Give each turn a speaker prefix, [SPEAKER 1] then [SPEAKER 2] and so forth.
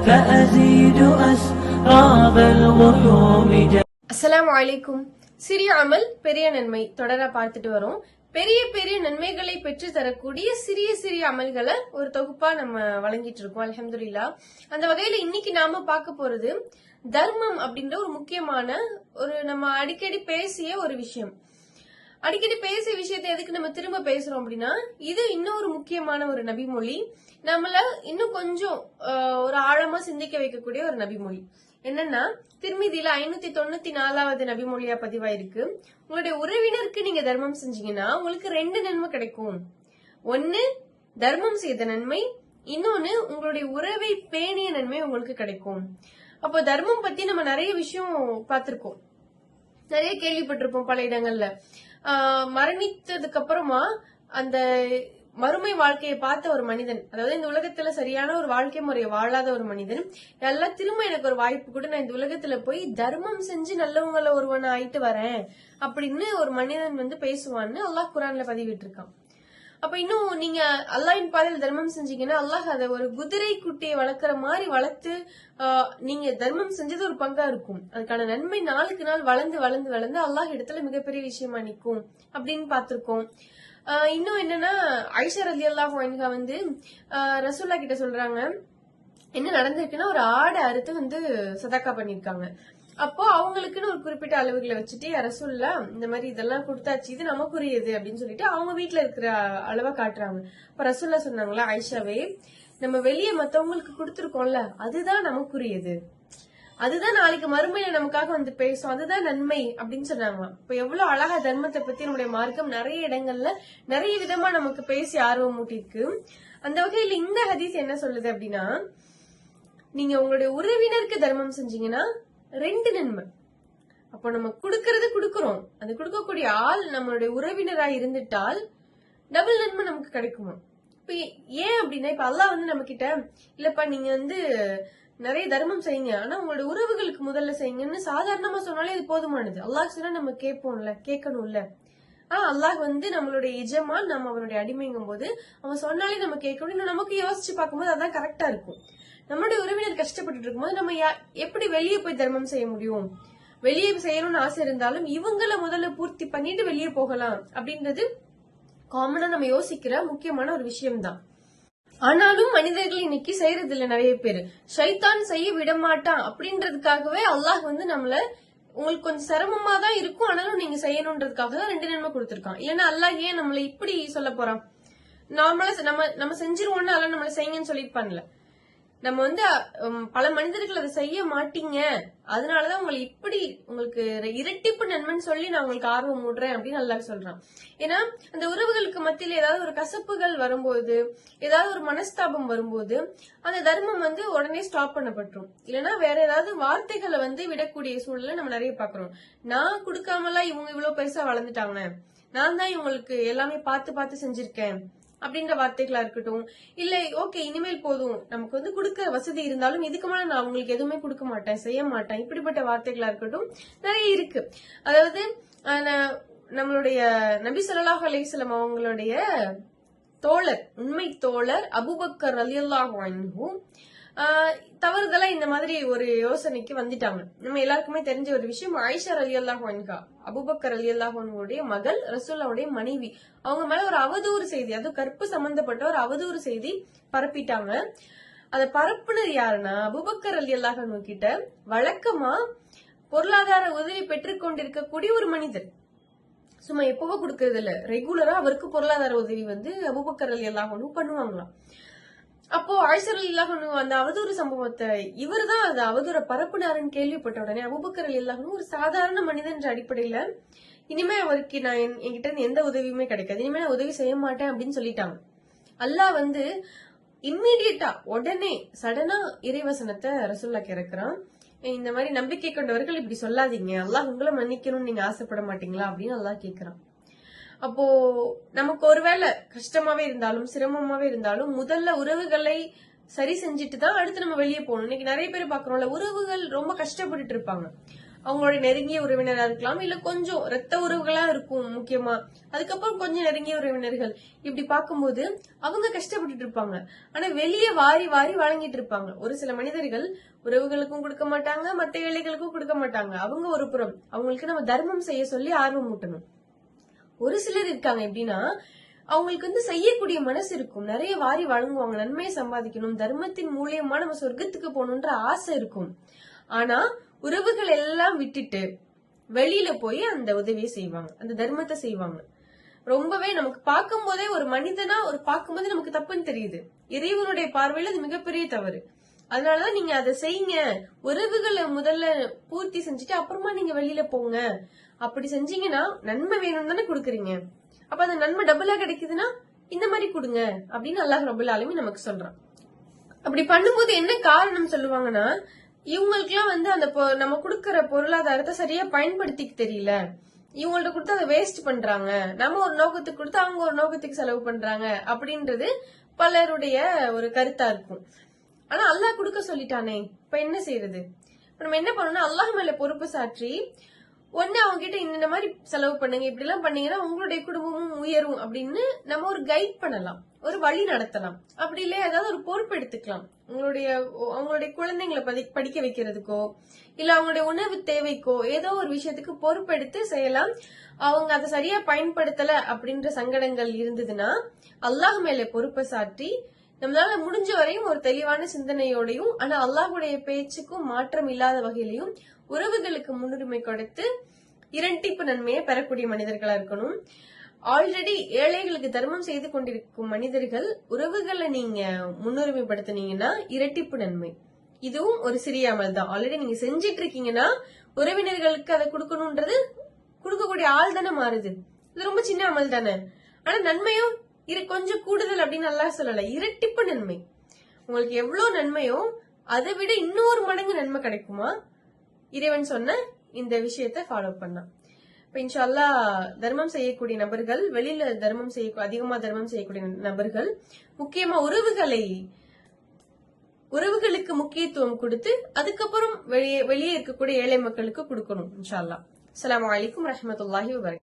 [SPEAKER 1] فأزيد أسراب الغيوم.
[SPEAKER 2] அஸ்ஸலாமு அலைக்கும். சிறிய அமல் பெரிய நன்மை தொடரா பார்த்துட்டு வரோம். பெரிய பெரிய நன்மைகளை பெற்று தரக்கூடிய சிறிய சிறிய அமல்களை ஒரு தொகுப்பா நம்ம வழங்கிட்டு இருக்கோம், அல்ஹம்துலில்லாஹ். அந்த வகையில இன்னைக்கு நாம பார்க்க போறது தர்மம் அப்படின்ற ஒரு முக்கியமான நம்ம அடிக்கடி பேசிய ஒரு விஷயம். அடிக்கடி பேசிய விஷயத்தை எதுக்கு நம்ம திரும்ப பேசுறோம் அப்படின்னா, இது இன்னும் ஒரு முக்கியமான ஒரு நபிமொழி, நம்மள இன்னும் கொஞ்சம் ஒரு ஆழமா சிந்திக்க வைக்கக்கூடிய ஒரு நபிமொழி. என்னன்னா, திர்மிதியில 594வது நபிமொழியா பதிவாயிருக்கு. உங்களுடைய உறவினருக்கு நீங்க தர்மம் செஞ்சீங்கன்னா உங்களுக்கு 2 நன்மை கிடைக்கும். ஒன்னு தர்மம் செய்த நன்மை, இன்னொன்னு உங்களுடைய உறவை பேணிய நன்மை உங்களுக்கு கிடைக்கும். அப்போ தர்மம் பத்தி நம்ம நிறைய விஷயம் பார்த்திருக்கோம், நிறைய கேள்விப்பட்டிருப்போம் பல இடங்கள்ல. மரணித்ததுக்கு அப்புறமா அந்த மறுமை வாழ்க்கையை பார்த்த ஒரு மனிதன், அதாவது இந்த உலகத்துல சரியான ஒரு வாழ்க்கை முறையை வாழாத ஒரு மனிதன், எல்லாம் திரும்ப எனக்கு ஒரு வாய்ப்பு கூட, நான் இந்த உலகத்துல போய் தர்மம் செஞ்சு நல்லவங்கள ஒருவன் ஆயிட்டு வரேன் அப்படின்னு ஒரு மனிதன் பேசுவான்னு அல்லாஹ் குர்ஆன்ல பதிவிட்டு இருக்கான். அப்ப இன்னும் நீங்க அல்லாஹ்வின் பாதையில் தர்மம் செஞ்சீங்கன்னா அல்லாஹ் அதை ஒரு குதிரை குட்டியை வளர்க்குற மாதிரி வளர்த்து நீங்க தர்மம் செஞ்சது ஒரு பங்கா இருக்கும். அதுக்கான நன்மை நாளுக்கு நாள் வளர்ந்து வளர்ந்து வளர்ந்து அல்லாஹ் இடத்துல மிகப்பெரிய விஷயமா நிக்கும் அப்படின்னு பாத்திருக்கோம். இன்னும் என்னன்னா, ஆயிஷா ரலியல்லாஹு அன்ஹா ரசூல்லா கிட்ட சொல்றாங்க, என்ன நடந்திருக்குன்னா, ஒரு ஆடை அறுத்து சதக்கா பண்ணிருக்காங்க. அப்போ அவங்களுக்குன்னு ஒரு குறிப்பிட்ட அளவுகளை வச்சுட்டு ரசூல்லா இந்த மாதிரி இதெல்லாம் கொடுத்தாச்சு, இது நமக்குரியது அப்படின்னு சொல்லிட்டு அவங்க வீட்டுல இருக்கிற அளவா காட்டுறாங்க. அப்ப ரசூல்லா சொன்னாங்களா, ஆயிஷாவே, நம்ம வெளியே மத்தவங்களுக்கு கொடுத்துருக்கோம்ல, அதுதான் நமக்குரியது, அதுதான் நாளைக்கு மறுமையில நமக்காக பேசும், அதுதான் நன்மை அப்படின்னு சொன்னாங்க. இப்ப எவ்வளவு அழகா தர்மத்தை பத்தி நம்முடைய மார்க்கம் நிறைய இடங்கள்ல நிறைய விதமா நமக்கு பேசி ஆர்வம் ஊட்டிருக்கு. அந்த வகையில இந்த ஹதீஸ் என்ன சொல்லுது அப்படின்னா, நீங்க உங்களுடைய உறவினருக்கு தர்மம் செஞ்சீங்கன்னா 2 நன்மை. அப்போ நம்ம கொடுக்கறோம், அது கொடுக்கக்கூடிய ஆள் நம்மளுடைய உறவினரா இருந்துட்டால் டபுள் நன்மை நமக்கு கிடைக்குமா. இப்ப ஏன் அப்படின்னா, இப்ப அல்லாஹ் நம்ம கிட்ட, இல்லப்பா நீங்க நிறைய தர்மம் செய்யுங்க, ஆனா உங்களுடைய உறவுகளுக்கு முதல்ல செய்யுங்கன்னு சாதாரணமா சொன்னாலே இது போதுமானது. அல்லாஹ் சொன்னா நம்ம கேட்போம்ல, கேட்கணும்ல. அல்லாஹ் நம்மளுடைய எஜமான், நம்ம அவனுடைய அடிமைங்கும் போது அவன் சொன்னாலே நம்ம கேட்கணும். நமக்கு யோசிச்சு பார்க்கும்போது அதான் கரெக்டா இருக்கும். நம்மளுடைய உறவினர் கஷ்டப்பட்டு இருக்கும்போது நம்ம எப்படி வெளியே போய் தர்மம் செய்ய முடியும்? வெளியே செய்யணும்னு ஆசை இருந்தாலும் இவங்கள முதல்ல பூர்த்தி பண்ணிட்டு வெளியே போகலாம் அப்படின்றது காமனா நம்ம யோசிக்கிற முக்கியமான ஒரு விஷயம்தான். ஆனாலும் மனிதர்கள் இன்னைக்கு செய்யறது இல்ல. நிறைய பேரு ஷைத்தான் செய்ய விட மாட்டான் அப்படின்றதுக்காகவே அல்லாஹ் நம்மள, உங்களுக்கு கொஞ்சம் சிரமமா தான் இருக்கும், ஆனாலும் நீங்க செய்யணும்ன்றதுக்காக தான் 2 நன்மை கொடுத்திருக்கான். இல்லன்னா அல்லாஹ் ஏன் நம்மள இப்படி சொல்ல போறான்? நார்மலா நம்ம செஞ்சிருவோம்னா அல்லாஹ் நம்மள செய்யுங்கன்னு சொல்லிட்டு பண்ணல. நம்ம பல மனிதர்கள் அதை செய்ய மாட்டீங்க, அதனாலதான் உங்களுக்கு இரட்டிப்பு நன்மைன்னு சொல்லி நான் உங்களுக்கு ஆர்வம் மூடுறேன் அப்படின்னு அல்லாஹ் சொல்றான். ஏன்னா அந்த உறவுகளுக்கு மத்தியில ஏதாவது ஒரு கசப்புகள் வரும்போது, ஏதாவது ஒரு மனஸ்தாபம் வரும்போது அந்த தர்மம் உடனே ஸ்டாப் பண்ணப்பட்டுரும். இல்லைன்னா வேற ஏதாவது வார்த்தைகளை விடக்கூடிய சூழலை நம்ம நிறைய பாக்குறோம். நான் கொடுக்காமலாம் இவங்க இவ்வளவு பெருசா வளர்ந்துட்டாங்க, நான் தான் இவங்களுக்கு எல்லாமே பார்த்து பார்த்து செஞ்சிருக்கேன் அப்படின்ற வார்த்தைகளா இருக்கட்டும். இல்ல ஓகே இனிமேல் போதும், நமக்கு கொடுக்க வசதி இருந்தாலும் இதுக்கு மேல நான் உங்களுக்கு எதுவுமே கொடுக்க மாட்டேன், செய்ய மாட்டேன், இப்படிப்பட்ட வார்த்தைகளா இருக்கட்டும் நிறைய இருக்கு. அதாவது நம்மளுடைய நபி ஸல்லல்லாஹு அலைஹி வஸல்லம் அவங்களுடைய தோழர், உண்மை தோழர் அபூபக்கர் ரலியல்லாஹு அன்ஹு தவறுதலா இந்த மாதிரி ஒரு யோசனைக்கு வந்துட்டாங்க. நம்ம எல்லாருக்குமே தெரிஞ்ச ஒரு விஷயம், ஆயிஷா ரலியல்லாஹு அன்ஹா, அபூபக்கர் ரலியல்லாஹு அன்ஹுடைய மகள், ரசூலுல்லாஹ்வுடைய மனைவி, அவங்க மேல ஒரு அவதூறு செய்தி, அது கற்பு சம்பந்தப்பட்ட ஒரு அவதூறு செய்தி பரப்பிட்டாங்க. அதை பரப்புனது யாருன்னா அபூபக்கர் ரலியல்லாஹு அன்ஹு கிட்ட வழக்கமா பொருளாதார உதவி பெற்றுக்கொண்டிருக்கக்கூடிய ஒரு மனிதர். சும்மா எப்பவோ கொடுக்கறது இல்ல, ரெகுலரா அவருக்கு பொருளாதார உதவி அபூபக்கர் ரலியல்லாஹு அன்ஹு பண்ணுவாங்களாம். அப்போ ஆயிஷா ரலியல்லாஹு அன்ஹு அந்த அவதூறு சம்பவத்தை இவர் தான் அந்த அவதூற பரப்புனாருன்னு கேள்விப்பட்ட உடனே அபூபக்கர் ரலியல்லாஹு அன்ஹு ஒரு சாதாரண மனிதன் என்ற அடிப்படையில இனிமே அவருக்கு நான் என்கிட்ட இருந்து எந்த உதவியுமே கிடைக்காது, இனிமே நான் உதவி செய்ய மாட்டேன் அப்படின்னு சொல்லிட்டாங்க. அல்லாஹ் இம்மீடியட்டா உடனே சடனா இறைவசனத்தை ரசூலுல்லாஹ்க்கு இறக்குறான். இந்த மாதிரி நம்பிக்கை கொண்டவர்கள் இப்படி சொல்லாதீங்க, அல்லாஹ் உங்களை மன்னிக்கணும்னு நீங்க ஆசைப்பட மாட்டீங்களா அப்படின்னு அல்லாஹ் கேக்குறான். அப்போ நமக்கு ஒருவேளை கஷ்டமாவே இருந்தாலும் சிரமமாவே இருந்தாலும் முதல்ல உறவுகளை சரி செஞ்சுட்டு தான் அடுத்து நம்ம வெளியே போகணும். இன்னைக்கு நிறைய பேர் பாக்குறோம்ல, உறவுகள் ரொம்ப கஷ்டப்பட்டுட்டு இருப்பாங்க, அவங்களுடைய நெருங்கிய உறவினரா இருக்கலாம், இல்ல கொஞ்சம் ரத்த உறவுகளா இருக்கும் முக்கியமா, அதுக்கப்புறம் கொஞ்சம் நெருங்கிய உறவினர்கள். இப்படி பார்க்கும்போது அவங்க கஷ்டப்பட்டுட்டு இருப்பாங்க. ஆனா வெளியே வாரி வாரி வழங்கிட்டு இருப்பாங்க. ஒரு சில மனிதர்கள் உறவுகளுக்கும் கொடுக்க மாட்டாங்க, மத்த ஏழைகளுக்கும் கொடுக்க மாட்டாங்க. அவங்க ஒரு புறம், அவங்களுக்கு நம்ம தர்மம் செய்ய சொல்லி ஆர்வம் ஊட்டணும். ஒரு சிலர் இருக்காங்க எப்படின்னா, அவங்களுக்கு செய்யக்கூடிய மனசு இருக்கும், நிறைய வாரி வழங்குவாங்க, நன்மையை சம்பாதிக்கணும், தர்மத்தின் மூலியமா நம்ம சொர்க்கத்துக்கு போகணும்ன்ற ஆசை இருக்கும். ஆனா உறவுகள் எல்லாம் விட்டுட்டு வெளியில போய் அந்த உதவியை செய்வாங்க, அந்த தர்மத்தை செய்வாங்க. ரொம்பவே நமக்கு பார்க்கும் போதே ஒரு மனிதனா ஒரு பார்க்கும்போதே நமக்கு தப்புன்னு தெரியுது. இறைவனுடைய பார்வையில அது மிகப்பெரிய தவறு. அதனாலதான் நீங்க அதை செய்யுங்க. உறவுகளை முதல்ல பூர்த்தி செஞ்சுட்டு அப்புறமா நீங்க வெளியில போங்க. அப்படி செஞ்சீங்கன்னா நன்மை வேணும்னு தானே கொடுக்குறீங்க. அப்ப அந்த நன்மை டபுளா கிடைக்குதுன்னா இந்த மாதிரி கொடுங்க அப்படின்னு அல்லாஹ் ரப்பல் ஆலமீன் நமக்கு சொல்றான். அப்படி பண்ணும்போது என்ன காரணம் சொல்லுவாங்கன்னா, இவங்களுக்கு எல்லாம் அந்த நம்ம கொடுக்கற பொருளாதாரத்தை சரியா பயன்படுத்திக்க தெரியல, இவங்கள்ட்ட கொடுத்து அதை வேஸ்ட் பண்றாங்க, நம்ம ஒரு நோக்கத்துக்கு கொடுத்து அவங்க ஒரு நோக்கத்துக்கு செலவு பண்றாங்க அப்படின்றது பலருடைய ஒரு கருத்தா இருக்கும். ஆனா அல்லாஹ் கொடுக்க சொல்லிட்டானே, இப்ப என்ன செய்யறது? நம்ம என்ன பண்ணணும், அல்லாஹ் மேல பொறுப்பு சாற்றி ஒண்ணு அவங்க கிட்ட இந்த மாதிரி செலவு பண்ணுங்க, இப்படி எல்லாம் பண்ணீங்கன்னா உங்களுடைய குடும்பமும் உயரும் அப்படின்னு நம்ம ஒரு கைட் பண்ணலாம், ஒரு வழி நடத்தலாம். அப்படி இல்லையா ஏதாவது ஒரு பொறுப்பு எடுத்துக்கலாம். அவங்களுடைய குழந்தைங்களை படிக்க வைக்கிறதுக்கோ இல்ல அவங்களுடைய உணவு தேவைக்கோ ஏதோ ஒரு விஷயத்துக்கு பொறுப்பு எடுத்து செய்யலாம். அவங்க அதை சரியா பயன்படுத்தல அப்படின்ற சங்கடங்கள் இருந்ததுன்னா அல்லாஹ் மேல பொறுப்பை சாற்றி நம்மளால முடிஞ்ச வரையும் ஒரு தெளிவான சிந்தனையோடையும் ஆனா அல்லாஹுடைய பேச்சுக்கும் மாற்றம் இல்லாத வகையிலையும் உறவுகளுக்கு முன்னுரிமை கொடுத்து இரட்டிப்பு நன்மையை பெறக்கூடிய மனிதர்களா இருக்கணும். ஆல்ரெடி ஏழைகளுக்கு தர்மம் செய்து கொண்டிருக்கும் மனிதர்கள் உறவுகளை நீங்க முன்னுரிமைப்படுத்தினீங்கன்னா இரட்டிப்பு நன்மை. இதுவும் ஒரு சிறிய அமல் தான். ஆல்ரெடி நீங்க செஞ்சிட்டு இருக்கீங்கன்னா உறவினர்களுக்கு அதை கொடுக்கணும்ன்றது கொடுக்கக்கூடிய ஆள் தானே மாறுது. இது ரொம்ப சின்ன அமல் தானே. ஆனா நன்மையும் கொஞ்சம் கூடுதல் அப்படின்னு நல்லா சொல்லல, இரட்டிப்பு நன்மை. உங்களுக்கு எவ்வளவு நன்மையோ அதை விட இன்னொரு மடங்கு நன்மை கிடைக்குமா இறைவன் சொன்ன இந்த விஷயத்தை ஃபாலோ பண்ணா. இப்ப இன்ஷா அல்லாஹ் தர்மம் செய்யக்கூடிய நபர்கள், வெளியில அதிகமா தர்மம் செய்யக்கூடிய நபர்கள் முக்கியமா உறவுகளுக்கு முக்கியத்துவம் கொடுத்து அதுக்கப்புறம் வெளியே இருக்கக்கூடிய ஏழை மக்களுக்கு கொடுக்கணும் இன்ஷா அல்லாஹ். அஸ்ஸலாமு அலைக்கும் வரஹ்மத்துல்லாஹி வபரகாத்துஹு.